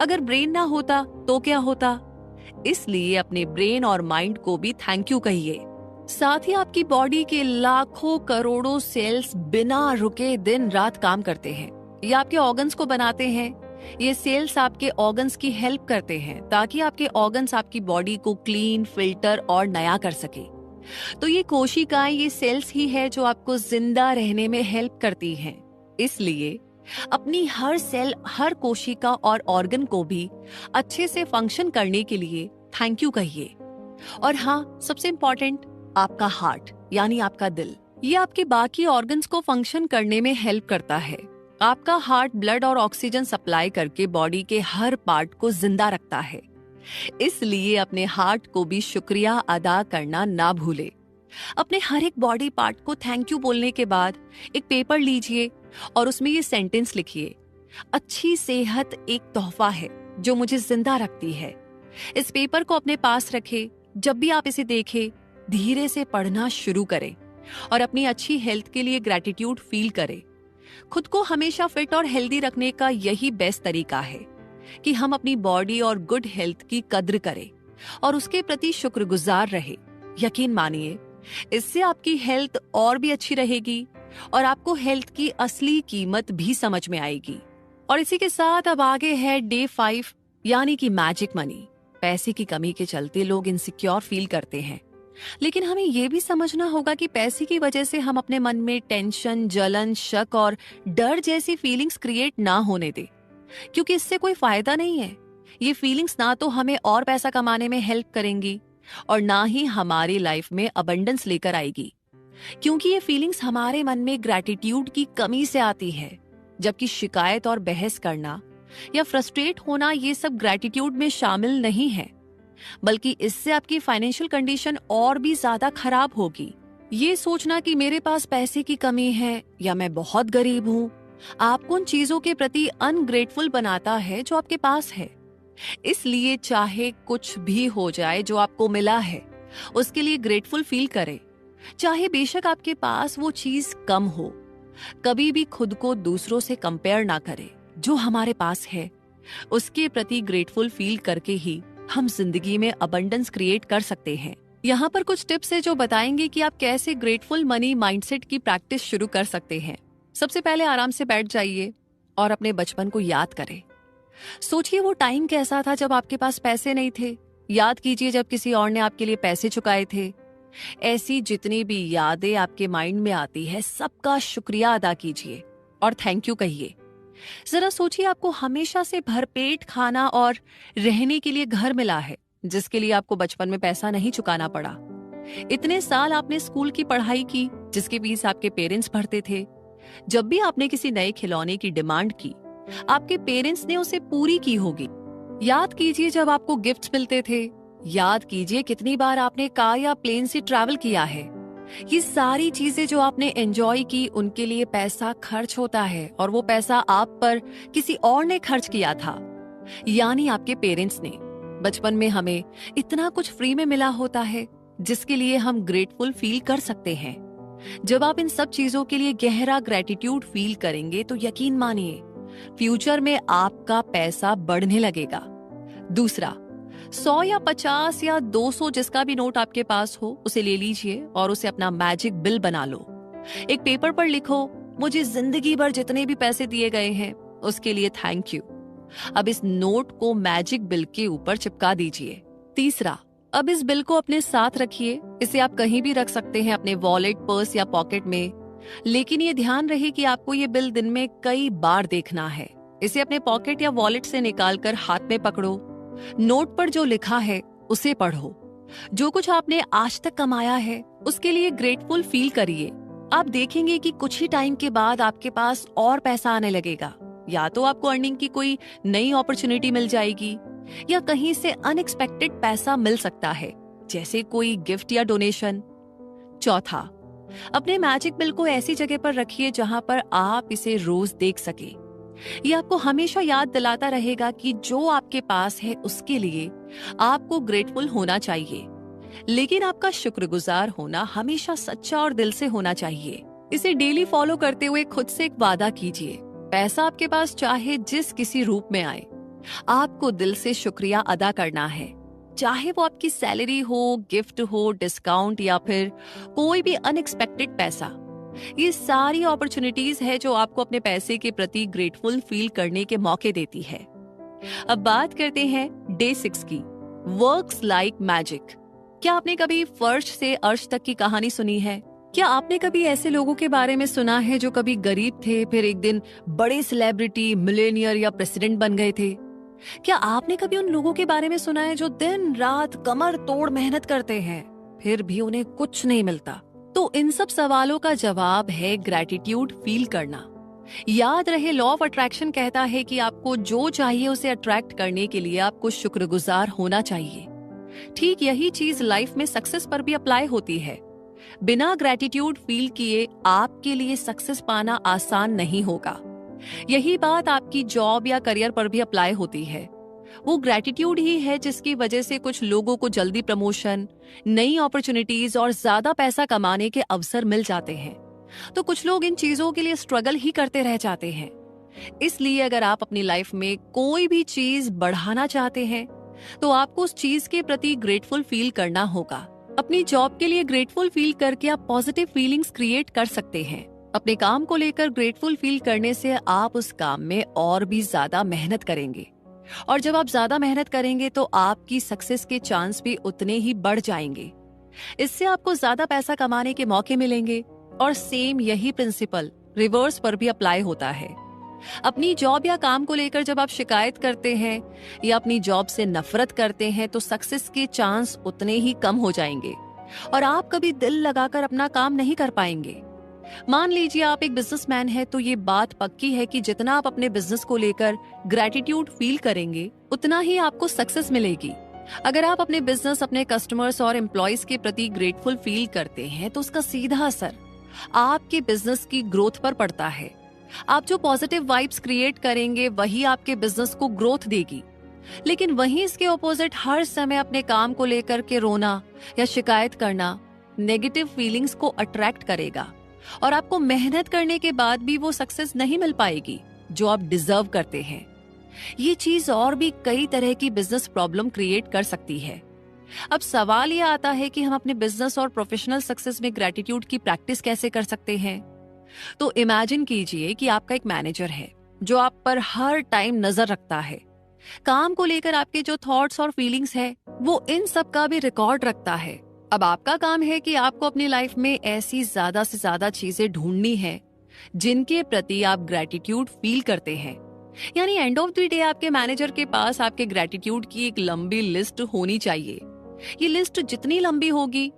अगर ब्रेन ना होता तो क्या होता? इसलिए अपने ब्रेन और माइंड को भी थैंक यू कहिए। साथ ही आपकी बॉडी के लाखों करोड़ों सेल्स बिना रुके दिन रात काम करते हैं। ये आपके ऑर्गन्स को बनाते हैं। ये सेल्स आपके ऑर्गन्स की हेल्प करते हैं ताकि आपके ऑर्गन्स आपकी बॉडी को क्लीन, फिल्टर और नया कर सके। तो ये कोशिकाएं, ये सेल्स ही है जो आपको जिंदा रहने में हेल्प करती हैं। इसलिए अपनी हर सेल, हर कोशिका और ऑर्गन को भी अच्छे से फंक्शन करने के लिए थैंक यू कहिए। और हाँ, सबसे इंपॉर्टेंट, आपका हार्ट यानी आपका दिल, ये आपके बाकी ऑर्गन्स को फंक्शन करने में हेल्प करता है। आपका हार्ट ब्लड और ऑक्सीजन सप्लाई करके बॉडी के हर पार्ट को जिंदा रखता है। इसलिए अपने हार्ट को भी शुक्रिया अदा करना ना भूले। अपने हर एक बॉडी पार्ट को थैंक यू बोलने के बाद एक पेपर लीजिए और उसमें ये सेंटेंस लिखिए, अच्छी सेहत एक तोहफा है जो मुझे जिंदा रखती है। इस पेपर को अपने पास रखें। जब भी आप इसे देखें, धीरे से पढ़ना शुरू करें और अपनी अच्छी हेल्थ के लिए ग्रैटिट्यूड फील करें। खुद को हमेशा फिट और हेल्दी रखने का यही बेस्ट तरीका है कि हम अपनी बॉडी और गुड हेल्थ की कद्र करें और उसके प्रति शुक्रगुजार रहे। यकीन मानिए, इससे आपकी हेल्थ और भी अच्छी रहेगी और आपको हेल्थ की असली कीमत भी समझ में आएगी। और इसी के साथ अब आगे है डे 5 यानी कि मैजिक मनी। पैसे की कमी के चलते लोग इनसिक्योर फील करते हैं, लेकिन हमें यह भी समझना होगा कि पैसे की वजह से हम अपने मन में टेंशन, जलन, शक और डर जैसी फीलिंग्स क्रिएट ना होने दें, क्योंकि इससे कोई फायदा नहीं है। ये फीलिंग्स ना तो हमें और पैसा कमाने में हेल्प करेंगी और ना ही हमारी लाइफ में अबंडेंस लेकर आएगी, क्योंकि ये फीलिंग्स हमारे मन में ग्रैटिट्यूड की कमी से आती है। जबकि शिकायत और बहस करना या फ्रस्ट्रेट होना, ये सब ग्रैटिट्यूड में शामिल नहीं है, बल्कि इससे आपकी फाइनेंशियल कंडीशन और भी ज्यादा खराब होगी। ये सोचना कि मेरे पास पैसे की कमी है या मैं बहुत गरीब हूँ, आपको उन चीजों के प्रति अनग्रेटफुल बनाता है जो आपके पास है। इसलिए चाहे कुछ भी हो जाए, जो आपको मिला है उसके लिए ग्रेटफुल फील करें, चाहे बेशक आपके पास वो चीज कम हो। कभी भी खुद को दूसरों से कंपेयर ना करें। जो हमारे पास है उसके प्रति ग्रेटफुल फील करके ही हम जिंदगी में अबंडेंस क्रिएट कर सकते हैं। यहाँ पर कुछ टिप्स है जो बताएंगे कि आप कैसे ग्रेटफुल मनी माइंडसेट की प्रैक्टिस शुरू कर सकते हैं। सबसे पहले आराम से बैठ जाइए और अपने बचपन को याद करें। सोचिए वो टाइम कैसा था जब आपके पास पैसे नहीं थे। याद कीजिए जब किसी और ने आपके लिए पैसे चुकाए थे। ऐसी जितनी भी यादें आपके माइंड में आती है, सबका शुक्रिया अदा कीजिए और थैंक यू कहिए। जरा सोचिए, आपको हमेशा से भरपेट खाना और रहने के लिए घर मिला है, जिसके लिए आपको बचपन में पैसा नहीं चुकाना पड़ा। इतने साल आपने स्कूल की पढ़ाई की, जिसकी फीस आपके पेरेंट्स भरते थे। जब भी आपने किसी नए खिलौने की डिमांड की, आपके पेरेंट्स ने उसे पूरी की होगी। याद कीजिए जब आपको गिफ्ट्स मिलते थे। याद कीजिए कितनी बार आपने कार या प्लेन से ट्रैवल किया है। ये सारी चीजें जो आपने एंजॉय की, उनके लिए पैसा खर्च होता है और वो पैसा आप पर किसी और ने खर्च किया था, यानी आपके पेरेंट्स ने। बचपन में हमें इतना कुछ फ्री में मिला होता है जिसके लिए हम ग्रेटफुल फील कर सकते हैं। जब आप इन सब चीजों के लिए गहरा ग्रेटिट्यूड फील करेंगे तो यकीन मानिए, फ्यूचर में आपका पैसा बढ़ने लगेगा। दूसरा, 100 या 50 या 200 जिसका भी नोट आपके पास हो, उसे ले लीजिए और उसे अपना मैजिक बिल बना लो। एक पेपर पर लिखो, मुझे जिंदगी भर जितने भी पैसे दिए गए हैं उसके लिए थैंक यू। अब इस नोट को मैजिक बिल के ऊपर चिपका दीजिए। तीसरा, अब इस बिल को अपने साथ रखिए। इसे आप कहीं भी रख सकते हैं, अपने वॉलेट, पर्स या पॉकेट में। लेकिन ये ध्यान रहे कि आपको ये बिल दिन में कई बार देखना है। इसे अपने पॉकेट या वॉलेट से निकालकर हाथ में पकड़ो। नोट पर जो लिखा है उसे पढ़ो। जो कुछ आपने आज तक कमाया है उसके लिए ग्रेटफुल फील करिए। आप देखेंगे कि कुछ ही टाइम के बाद आपके पास और पैसा आने लगेगा। या तो आपको अर्निंग की कोई नई अपॉर्चुनिटी मिल जाएगी या कहीं से अनएक्सपेक्टेड पैसा मिल सकता है, जैसे कोई गिफ्ट या डोनेशन। चौथा, अपने मैजिक बिल को ऐसी जगह पर रखिए जहां पर आप इसे रोज देख सके। ये आपको हमेशा याद दिलाता रहेगा कि जो आपके पास है उसके लिए आपको ग्रेटफुल होना चाहिए। लेकिन आपका शुक्रगुजार होना हमेशा सच्चा और दिल से होना चाहिए। इसे डेली फॉलो करते हुए खुद से एक वादा कीजिए। पैसा आपके पास चाहे जिस किसी रूप में आए, आपको दिल से शुक्रिया अदा करना है। चाहे वो आपकी सैलरी हो, गिफ्ट हो, डिस्काउंट या फिर कोई भी अनएक्सपेक्टेड पैसा। ये सारी अपॉर्चुनिटीज है जो आपको अपने पैसे के प्रति ग्रेटफुल फील करने के मौके देती है। अब बात करते हैं डे 6 की, वर्क्स लाइक मैजिक। क्या आपने कभी फर्श से अर्श तक की कहानी सुनी है? क्या आपने कभी ऐसे लोगों के बारे में सुना है जो कभी गरीब थे, फिर एक दिन बड़े सेलिब्रिटी, मिलेनियर या प्रेसिडेंट बन गए थे? क्या आपने कभी उन लोगों के बारे में सुना है जो दिन रात कमर तोड़ मेहनत करते हैं, फिर भी उन्हें कुछ नहीं मिलता? तो इन सब सवालों का जवाब है ग्रैटिट्यूड फील करना। याद रहे, लॉ ऑफ अट्रैक्शन कहता है कि आपको जो चाहिए उसे अट्रैक्ट करने के लिए आपको शुक्रगुजार होना चाहिए। ठीक यही चीज लाइफ में सक्सेस पर भी अप्लाई होती है। बिना ग्रैटिट्यूड फील किए आपके लिए सक्सेस पाना आसान नहीं होगा। यही बात आपकी जॉब या करियर पर भी अप्लाई होती है। वो ग्रैटिट्यूड ही है जिसकी वजह से कुछ लोगों को जल्दी प्रमोशन, नई अपॉर्चुनिटीज और ज्यादा पैसा कमाने के अवसर मिल जाते हैं, तो कुछ लोग इन चीजों के लिए स्ट्रगल ही करते रह जाते हैं। इसलिए अगर आप अपनी लाइफ में कोई भी चीज बढ़ाना चाहते हैं तो आपको उस चीज के प्रति ग्रेटफुल फील करना होगा। अपनी जॉब के लिए ग्रेटफुल फील करके आप पॉजिटिव फीलिंग्स क्रिएट कर सकते हैं। अपने काम को लेकर ग्रेटफुल फील करने से आप उस काम में और भी ज्यादा मेहनत करेंगे, और जब आप ज्यादा मेहनत करेंगे तो आपकी सक्सेस के चांस भी उतने ही बढ़ जाएंगे। इससे आपको ज्यादा पैसा कमाने के मौके मिलेंगे। और सेम यही प्रिंसिपल रिवर्स पर भी अप्लाई होता है। अपनी जॉब या काम को लेकर जब आप शिकायत करते हैं या अपनी जॉब से नफरत करते हैं तो सक्सेस के चांस उतने ही कम हो जाएंगे और आप कभी दिल लगाकर अपना काम नहीं कर पाएंगे। मान लीजिए आप एक बिजनेसमैन हैं, तो ये बात पक्की है कि जितना आप अपने बिजनेस को लेकर ग्रैटिट्यूड फील करेंगे उतना ही आपको सक्सेस मिलेगी। अगर आप अपने बिजनेस, अपने कस्टमर्स और एम्प्लॉयज के प्रति ग्रेटफुल फील करते हैं तो उसका सीधा असर आपके बिजनेस की ग्रोथ पर पड़ता है। आप जो पॉजिटिव वाइब्स क्रिएट करेंगे वही आपके बिजनेस को ग्रोथ देगी। लेकिन वहीं इसके ऑपोजिट हर समय अपने काम को लेकर के रोना या शिकायत करना नेगेटिव फीलिंग्स को अट्रैक्ट करेगा और आपको मेहनत करने के बाद भी वो सक्सेस नहीं मिल पाएगी जो आप डिजर्व करते हैं। ये चीज और भी कई तरह की बिजनेस प्रॉब्लम क्रिएट कर सकती है। अब सवाल ये आता है कि हम अपने बिजनेस और प्रोफेशनल सक्सेस में ग्रैटिट्यूड की प्रैक्टिस कैसे कर सकते हैं। तो इमेजिन कीजिए कि आपका एक मैनेजर है जो आप पर हर टाइम नजर रखता है। काम को लेकर आपके जो थॉट्स और फीलिंग्स है वो इन सब का भी रिकॉर्ड रखता है। अब आपका काम है कि आपको अपनी लाइफ में ऐसी ज्यादा से ज्यादा चीजें ढूंढनी है जिनके प्रति आप ग्रैटिट्यूड फील करते हैं। यानी एंड ऑफ द डे आपके मैनेजर के पास आपके ग्रैटिट्यूड की एक लंबी लिस्ट होनी चाहिए। ये लिस्ट जितनी लंबी होगी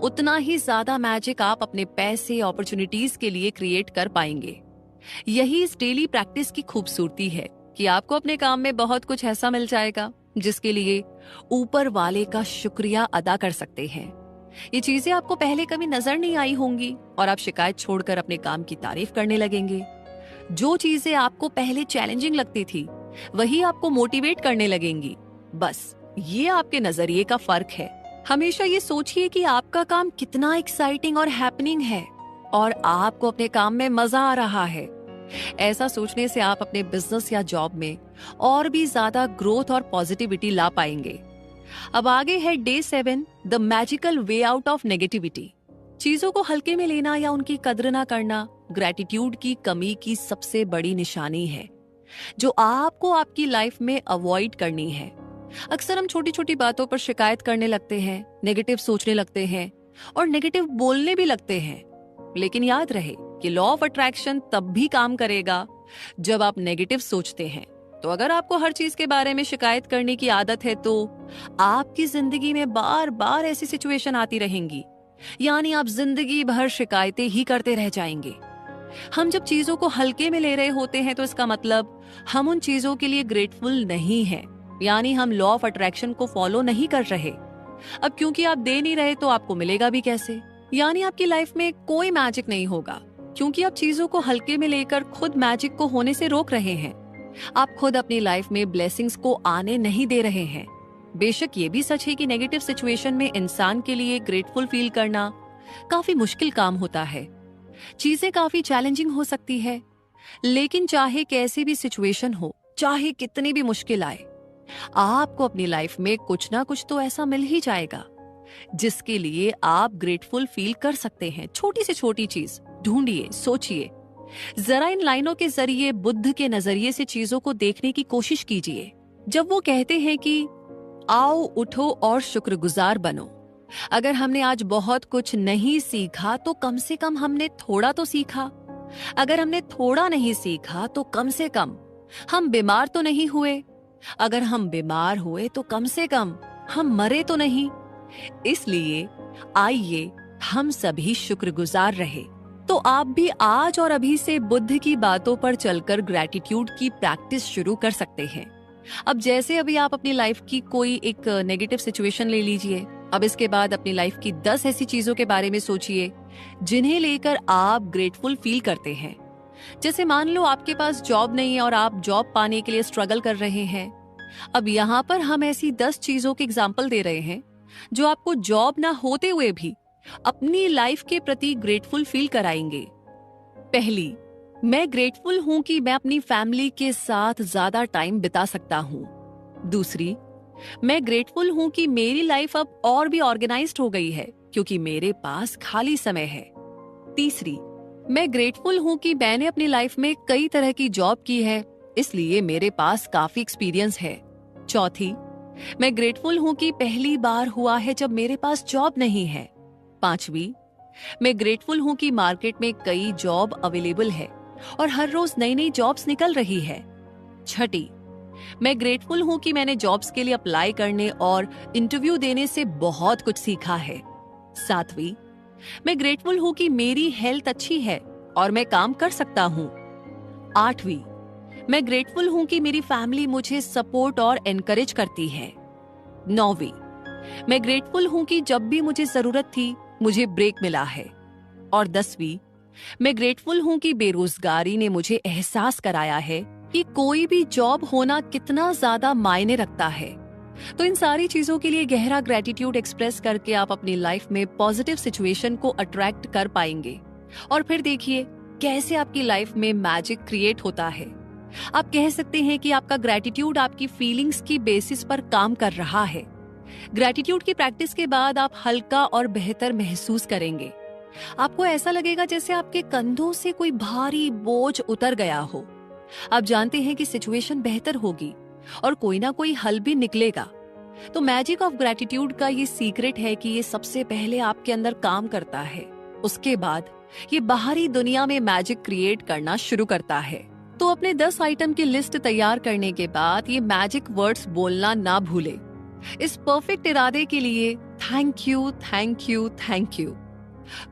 उतना ही ज्यादा मैजिक आप अपने पैसे, अपॉर्चुनिटीज के लिए क्रिएट कर पाएंगे। यही इस डेली प्रैक्टिस की खूबसूरती है कि आपको अपने काम में बहुत कुछ ऐसा मिल जाएगा जिसके लिए ऊपर वाले का शुक्रिया अदा कर सकते हैं। ये चीजें आपको पहले कभी नजर नहीं आई होंगी और आप शिकायत छोड़कर अपने काम की तारीफ करने लगेंगे। जो चीजें आपको पहले चैलेंजिंग लगती थी वही आपको मोटिवेट करने लगेंगी। बस ये आपके नजरिए का फर्क है। हमेशा ये सोचिए कि आपका काम कितना एक्साइटिंग और हैपनिंग है और आपको अपने काम में मजा आ रहा है। ऐसा सोचने से आप अपने बिजनेस या जॉब में और भी ज्यादा ग्रोथ और पॉजिटिविटी ला पाएंगे। अब आगे है day 7, the magical way out of negativity. चीजों को हल्के में लेना या उनकी कद्र ना करना ग्रैटिट्यूड की कमी की सबसे बड़ी निशानी है, जो आपको आपकी लाइफ में अवॉइड करनी है। अक्सर हम छोटी छोटी बातों पर शिकायत करने लगते हैं, नेगेटिव सोचने लगते हैं और नेगेटिव बोलने भी लगते हैं। लेकिन याद रहे कि लॉ ऑफ अट्रैक्शन तब भी काम करेगा जब आप नेगेटिव सोचते हैं। तो अगर आपको हर चीज के बारे में शिकायत करने की आदत है तो आपकी जिंदगी में बार बार ऐसी सिचुएशन आती रहेंगी, यानी आप जिंदगी भर शिकायतें ही करते रह जाएंगे। हम जब चीजों को हल्के में ले रहे होते हैं तो इसका मतलब हम उन चीजों के लिए ग्रेटफुल नहीं हैं, यानी हम लॉ ऑफ अट्रैक्शन को फॉलो नहीं कर रहे। अब क्योंकि आप दे नहीं रहे तो आपको मिलेगा भी कैसे, यानी आपकी लाइफ में कोई मैजिक नहीं होगा, क्योंकि आप चीजों को हल्के में लेकर खुद मैजिक को होने से रोक रहे हैं। आप खुद अपनी लाइफ में ब्लेसिंग्स को आने नहीं दे रहे हैं। बेशक ये भी सच है कि नेगेटिव सिचुएशन में इंसान के लिए ग्रेटफुल फील करना काफी मुश्किल काम होता है। चीजें काफी चैलेंजिंग हो सकती है, लेकिन चाहे कैसी भी सिचुएशन हो, चाहे कितनी भी मुश्किल आए, आपको अपनी लाइफ में कुछ ना कुछ तो ऐसा मिल ही जाएगा जिसके लिए आप ग्रेटफुल फील कर सकते हैं। छोटी से छोटी चीज ढूंढिए, सोचिए, जरा इन लाइनों के जरिए बुद्ध के नजरिए से चीजों को देखने की कोशिश कीजिए। जब वो कहते हैं कि आओ उठो और शुक्रगुजार बनो, अगर हमने आज बहुत कुछ नहीं सीखा तो कम से कम हमने थोड़ा तो सीखा। अगर हमने थोड़ा नहीं सीखा तो कम से कम हम बीमार तो नहीं हुए। अगर हम बीमार हुए तो कम से कम हम मरे तो नहीं। इसलिए आइए हम सभी शुक्रगुजार रहे। तो आप भी आज और अभी से बुद्ध की बातों पर चलकर ग्रैटिट्यूड की प्रैक्टिस शुरू कर सकते हैं। अब जैसे अभी आप अपनी लाइफ की कोई एक नेगेटिव सिचुएशन ले लीजिए, अब इसके बाद अपनी लाइफ की 10 ऐसी चीजों के बारे में सोचिए जिन्हें लेकर आप ग्रेटफुल फील करते हैं। जैसे मान लो आपके पास जॉब नहीं है और आप जॉब पाने के लिए स्ट्रगल कर रहे हैं। अब यहाँ पर हम ऐसी 10 चीजों के एग्जाम्पल दे रहे हैं जो आपको जॉब ना होते हुए भी अपनी लाइफ के प्रति ग्रेटफुल फील कराएंगे। पहली, मैं ग्रेटफुल हूं कि मैं अपनी फैमिली के साथ ज्यादा टाइम बिता सकता हूं। दूसरी, मैं ग्रेटफुल हूं कि मेरी लाइफ अब और भी ऑर्गेनाइज्ड हो गई है क्योंकि मेरे पास खाली समय है। तीसरी, मैं ग्रेटफुल हूं कि मैंने अपनी लाइफ में कई तरह की जॉब की है, इसलिए मेरे पास काफी एक्सपीरियंस है। चौथी, मैं ग्रेटफुल हूं कि पहली बार हुआ है जब मेरे पास जॉब नहीं है। पांचवी, मैं ग्रेटफुल हूं कि मार्केट में कई जॉब अवेलेबल है और हर रोज नई नई जॉब्स निकल रही है। छठी, मैं ग्रेटफुल हूं कि मैंने जॉब्स के लिए अप्लाई करने और इंटरव्यू देने से बहुत कुछ सीखा है। सातवीं, मैं ग्रेटफुल हूं कि मेरी हेल्थ अच्छी है और मैं काम कर सकता हूं। आठवीं, मैं ग्रेटफुल हूं कि मेरी फैमिली मुझे सपोर्ट और एनकरेज करती है। नौवीं, मैं ग्रेटफुल हूं कि जब भी मुझे जरूरत थी मुझे ब्रेक मिला है। और 10वीं, मैं ग्रेटफुल हूं कि बेरोजगारी ने मुझे एहसास कराया है कि कोई भी जॉब होना कितना ज्यादा मायने रखता है। तो इन सारी चीजों के लिए गहरा ग्रेटिट्यूड एक्सप्रेस करके आप अपनी लाइफ में पॉजिटिव सिचुएशन को अट्रैक्ट कर पाएंगे और फिर देखिए कैसे आपकी लाइफ में मैजिक क्रिएट होता है। आप कह सकते हैं कि आपका ग्रेटिट्यूड आपकी फीलिंग्स की बेसिस पर काम कर रहा है। ग्रेटिट्यूड की प्रैक्टिस के बाद आप हल्का और बेहतर महसूस करेंगे। आपको ऐसा लगेगा जैसे आपके कंधों से कोई भारी बोझ उतर गया हो। आप जानते हैं कि सिचुएशन बेहतर होगी और कोई ना कोई हल भी निकलेगा। तो मैजिक ऑफ ग्रेटिट्यूड का ये सीक्रेट है कि ये सबसे पहले आपके अंदर काम करता है, उसके बाद ये बाहरी दुनिया में मैजिक क्रिएट करना शुरू करता है। तो अपने 10 आइटम की लिस्ट तैयार करने के बाद ये मैजिक वर्ड्स बोलना ना भूले। इस परफेक्ट इरादे के लिए thank you, thank you, thank you.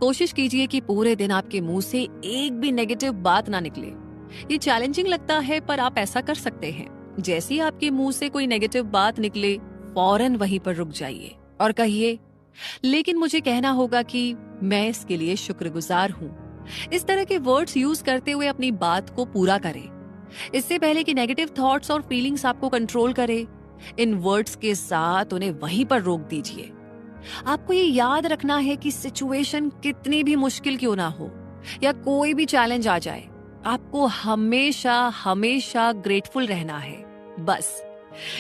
कोशिश कीजिए कि पूरे दिन आपके मुंह से एक भी नेगेटिव बात ना निकले। ये चैलेंजिंग लगता है पर आप ऐसा कर सकते हैं। जैसे ही आपके मुंह से कोई नेगेटिव बात निकले, फौरन वहीं पर रुक जाइए और कहिए, लेकिन मुझे कहना होगा कि मैं इसके लिए शुक्रगुजार हूँ। इस तरह के वर्ड्स यूज करते हुए अपनी बात को पूरा करें। इससे पहले कि नेगेटिव थॉट्स और फीलिंग्स आपको कंट्रोल करे, इन वर्ड्स के साथ उन्हें वहीं पर रोक दीजिए। आपको ये याद रखना है कि सिचुएशन कितनी भी मुश्किल क्यों ना हो या कोई भी चैलेंज आ जाए, आपको हमेशा हमेशा ग्रेटफुल रहना है। बस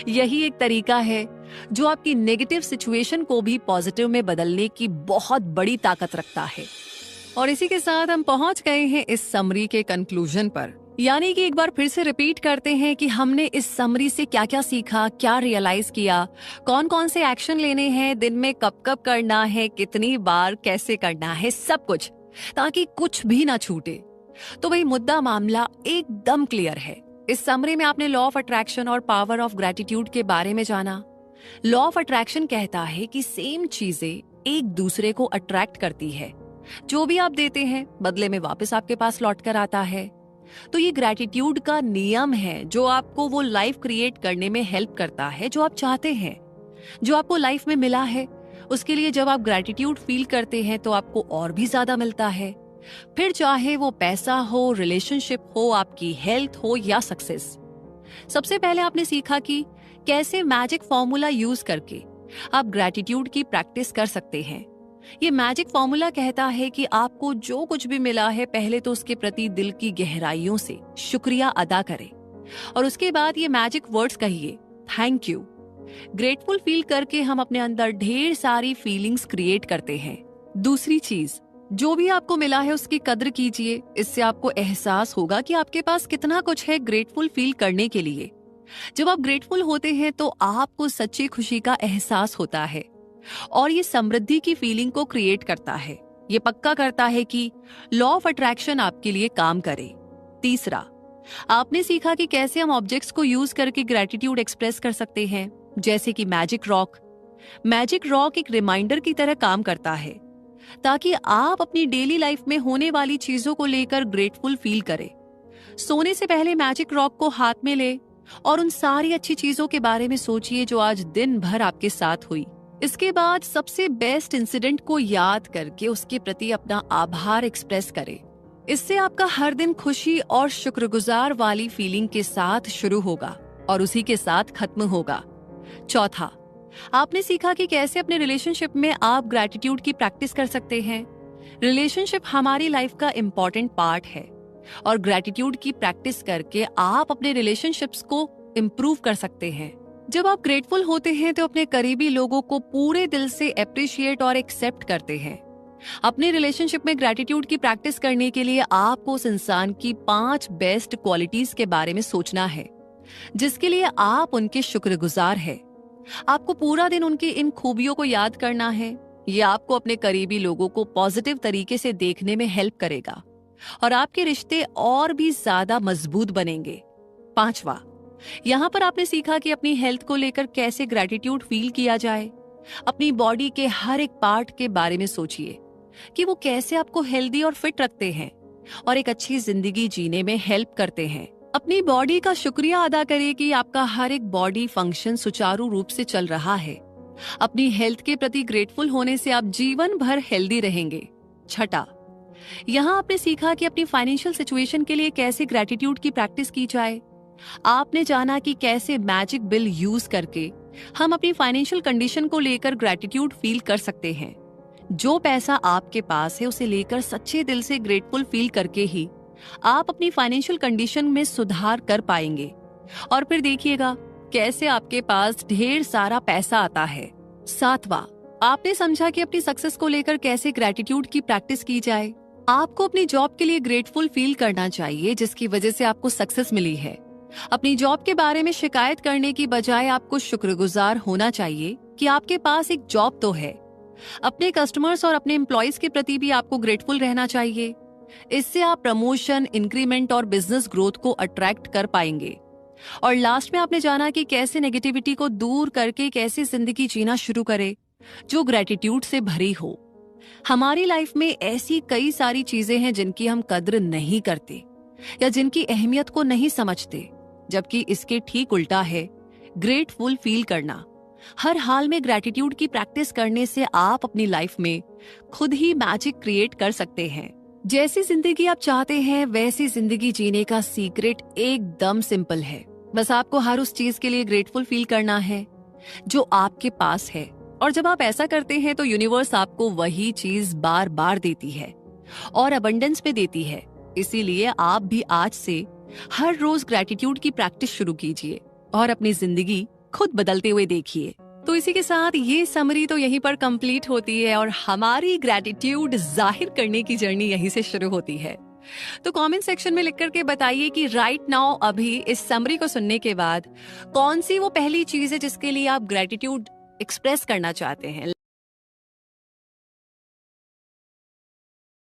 यही एक तरीका है जो आपकी नेगेटिव सिचुएशन को भी पॉजिटिव में बदलने की बहुत बड़ी ताकत रखता है। और इसी के साथ हम पहुंच गए हैं इस समरी के कंक्लूजन पर। यानी कि एक बार फिर से रिपीट करते हैं कि हमने इस समरी से क्या क्या सीखा, क्या रियलाइज किया, कौन कौन से एक्शन लेने हैं, दिन में कब कब करना है, कितनी बार, कैसे करना है, सब कुछ, ताकि कुछ भी ना छूटे। तो वही मुद्दा मामला एकदम क्लियर है। इस समरी में आपने लॉ ऑफ अट्रैक्शन और पावर ऑफ ग्रेटिट्यूड के बारे में जाना। लॉ ऑफ अट्रैक्शन कहता है कि सेम चीजें एक दूसरे को अट्रैक्ट करती है। जो भी आप देते हैं बदले में वापस आपके पास लौट कर आता है। तो ये ग्रेटिट्यूड का नियम है जो आपको वो लाइफ क्रिएट करने में हेल्प करता है जो आप चाहते हैं। जो आपको लाइफ में मिला है उसके लिए जब आप ग्रेटिट्यूड फील करते हैं तो आपको और भी ज्यादा मिलता है। फिर चाहे वो पैसा हो, रिलेशनशिप हो, आपकी हेल्थ हो या सक्सेस। सबसे पहले आपने सीखा कि कैसे मैजिक फॉर्मूला यूज करके आप ग्रेटिट्यूड की प्रैक्टिस कर सकते हैं। ये मैजिक फॉर्मूला कहता है कि आपको जो कुछ भी मिला है पहले तो उसके प्रति दिल की गहराइयों से शुक्रिया अदा करें और उसके बाद ये मैजिक वर्ड्स कहिए, थैंक यू। ग्रेटफुल फील करके हम अपने अंदर ढेर सारी फीलिंग्स क्रिएट करते हैं। दूसरी चीज, जो भी आपको मिला है उसकी कद्र कीजिए। इससे आपको एहसास होगा कि आपके पास कितना कुछ है ग्रेटफुल फील करने के लिए। जब आप ग्रेटफुल होते हैं तो आपको सच्ची खुशी का एहसास होता है और ये समृद्धि की फीलिंग को क्रिएट करता है। ये पक्का करता है कि लॉ ऑफ अट्रैक्शन आपके लिए काम करे। तीसरा, आपने सीखा कि कैसे हम ऑब्जेक्ट्स को यूज करके ग्रेटिट्यूड एक्सप्रेस कर सकते हैं, जैसे कि मैजिक रॉक। मैजिक रॉक एक रिमाइंडर की तरह काम करता है ताकि आप अपनी डेली लाइफ में होने वाली चीजों को लेकर ग्रेटफुल फील करें। सोने से पहले मैजिक रॉक को हाथ में ले और उन सारी अच्छी चीजों के बारे में सोचिए जो आज दिन भर आपके साथ हुई। इसके बाद सबसे बेस्ट इंसिडेंट को याद करके उसके प्रति अपना आभार एक्सप्रेस करें। इससे आपका हर दिन खुशी और शुक्रगुजार वाली फीलिंग के साथ शुरू होगा और उसी के साथ खत्म होगा। चौथा, आपने सीखा कि कैसे अपने रिलेशनशिप में आप ग्रेटिट्यूड की प्रैक्टिस कर सकते हैं। रिलेशनशिप हमारी लाइफ का इम्पोर्टेंट पार्ट है और ग्रेटिट्यूड की प्रैक्टिस करके आप अपने रिलेशनशिप्स को इम्प्रूव कर सकते हैं। जब आप ग्रेटफुल होते हैं तो अपने करीबी लोगों को पूरे दिल से अप्रिशिएट और एक्सेप्ट करते हैं। अपने रिलेशनशिप में ग्रेटिट्यूड की प्रैक्टिस करने के लिए आपको उस इंसान की 5 बेस्ट क्वालिटीज के बारे में सोचना है जिसके लिए आप उनके शुक्रगुजार हैं। आपको पूरा दिन उनकी इन खूबियों को याद करना है। ये आपको अपने करीबी लोगों को पॉजिटिव तरीके से देखने में हेल्प करेगा और आपके रिश्ते और भी ज्यादा मजबूत बनेंगे। पांचवा, यहाँ पर आपने सीखा कि अपनी हेल्थ को लेकर कैसे ग्रेटिट्यूड फील किया जाए। अपनी बॉडी के हर एक पार्ट के बारे में सोचिए कि वो कैसे आपको हेल्दी और फिट रखते हैं और एक अच्छी जिंदगी जीने में हेल्प करते हैं। अपनी बॉडी का शुक्रिया अदा करें कि आपका हर एक बॉडी फंक्शन सुचारू रूप से चल रहा है। अपनी हेल्थ के प्रति ग्रेटफुल होने से आप जीवन भर हेल्दी रहेंगे। छठा, यहाँ आपने सीखा कि अपनी फाइनेंशियल सिचुएशन के लिए कैसे ग्रेटिट्यूड की प्रैक्टिस की जाए। आपने जाना कि कैसे मैजिक बिल यूज करके हम अपनी फाइनेंशियल कंडीशन को लेकर ग्रेटिट्यूड फील कर सकते हैं। जो पैसा आपके पास है उसे लेकर सच्चे दिल से ग्रेटफुल फील करके ही आप अपनी फाइनेंशियल कंडीशन में सुधार कर पाएंगे और फिर देखिएगा कैसे आपके पास ढेर सारा पैसा आता है। सातवां, आपने समझा कि अपनी सक्सेस को लेकर कैसे ग्रेटिट्यूड की प्रैक्टिस की जाए। आपको अपनी जॉब के लिए ग्रेटफुल फील करना चाहिए जिसकी वजह से आपको सक्सेस मिली है। अपनी जॉब के बारे में शिकायत करने की बजाय आपको शुक्रगुजार होना चाहिए कि आपके पास एक जॉब तो है। अपने कस्टमर्स और अपने एम्प्लॉइज के प्रति भी आपको ग्रेटफुल रहना चाहिए। इससे आप प्रमोशन, इंक्रीमेंट और बिजनेस ग्रोथ को अट्रैक्ट कर पाएंगे। और लास्ट में आपने जाना कि कैसे नेगेटिविटी को दूर करके कैसे जिंदगी जीना शुरू करें जो ग्रेटिट्यूड से भरी हो। हमारी लाइफ में ऐसी कई सारी चीजें हैं जिनकी हम कद्र नहीं करते या जिनकी अहमियत को नहीं समझते, जबकि इसके ठीक उल्टा है ग्रेटफुल फील करना। हर हाल में ग्रेटिट्यूड की प्रैक्टिस करने से आप अपनी लाइफ में खुद ही मैजिक क्रिएट कर सकते हैं। जैसी जिंदगी आप चाहते हैं वैसी जिंदगी जीने का सीक्रेट एकदम सिंपल है। बस आपको हर उस चीज के लिए ग्रेटफुल फील करना है जो आपके पास है और जब आप ऐसा करते हैं तो यूनिवर्स आपको वही चीज बार बार देती है और अबंडेंस में देती है। इसीलिए आप भी आज से हर रोज ग्रेटिट्यूड की प्रैक्टिस शुरू कीजिए और अपनी जिंदगी खुद बदलते हुए देखिए। तो इसी के साथ ये समरी तो यहीं पर कंप्लीट होती है और हमारी ग्रेटिट्यूड जाहिर करने की जर्नी यहीं से शुरू होती है। तो कमेंट सेक्शन में लिख करके बताइए कि राइट नाउ अभी इस समरी को सुनने के बाद कौन सी वो पहली चीज है जिसके लिए आप ग्रेटिट्यूड एक्सप्रेस करना चाहते हैं।